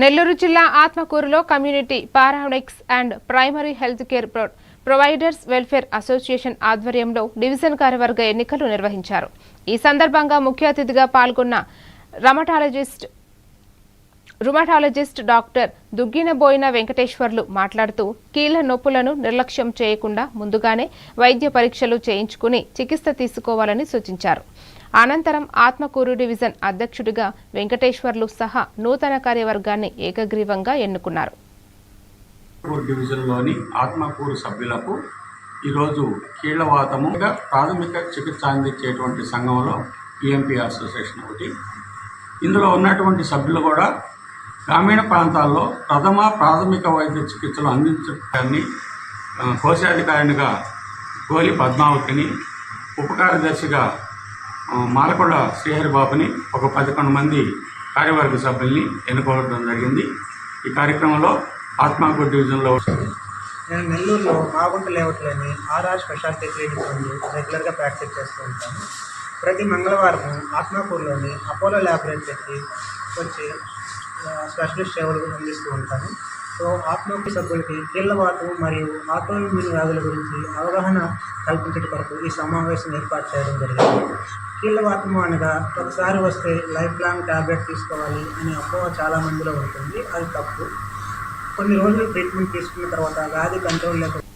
నెల్లూరు జిల్లా ఆత్మకూరులో community paramedics and primary health care providers welfare association ఆధ్వర్యంలో డివిజన్ కార్యవర్గ ఎన్నికలు నిర్వహించారు. ఈ సందర్భంగా ముఖ్య అతిథిగా పాల్గొన్న రుమటాలజిస్ట్ డాక్టర్ దుగ్గినబోయిన వెంకటేశ్వర్లు మాట్లాడుతూ కీళ్ల నొప్పులను నిర్లక్ష్యం చేయకుండా ముందుగానే వైద్య పరీక్షలు చేయించుకుని చికిత్స తీసుకోవాలని సూచించారు. అనంతరం ఆత్మకూరు డివిజన్ అధ్యక్షుడిగా వెంకటేశ్వర్లు సహా నూతన కార్యవర్గాన్ని ఏకగ్రీవంగా ఎన్నుకున్నారు. డివిజన్లోని ఆత్మకూరు సభ్యులకు ఈరోజు కీళ్లవాతముగా ప్రాథమిక చికిత్స అందించేటువంటి సంఘంలో పిఎంపి అసోసియేషన్ ఒకటి. ఇందులో ఉన్నటువంటి సభ్యులు కూడా గ్రామీణ ప్రాంతాల్లో ప్రాథమిక వైద్య చికిత్సలు అందించడాన్ని కోశాధికారినిగా గోలి పద్మావతిని, ఉపకార్యదర్శిగా మాలకొండ శ్రీహరిబాబుని ఒక 11 మంది కార్యవర్గ సభ్యుల్ని ఎన్నుకోవడం జరిగింది. ఈ కార్యక్రమంలో ఆత్మకూరు డివిజన్లో నేను నెల్లూరులో మాగుంట లేఅవుట్లోని ఆర్ఆర్ స్పెషాలిటీ క్లినిక్ నుండి రెగ్యులర్గా ప్రాక్టీస్ చేస్తూ ఉంటాను. ప్రతి మంగళవారం ఆత్మకూరులోని అపోలో ల్యాబొరేటరీకి వచ్చి స్పెషలిస్ట్ సేవలు అందిస్తూ ఉంటాను. సో ఆత్మకూరు సభ్యులకి కీళ్లవాతం మరియు ఆటోఇమ్యూన్ వ్యాధుల గురించి అవగాహన కల్పించడం కొరకు ఈ సమావేశం ఏర్పాటు చేయడం జరిగింది. కీళ్లవాతం అనగా ఒకసారి వస్తే లైఫ్ లాంగ్ ట్యాబ్లెట్ తీసుకోవాలి అనే అపోహ చాలామందిలో ఉంటుంది. అది తప్పు. కొన్ని రోజులు ట్రీట్మెంట్ తీసుకున్న తర్వాత వ్యాధి కంట్రోల్ లేకపోతే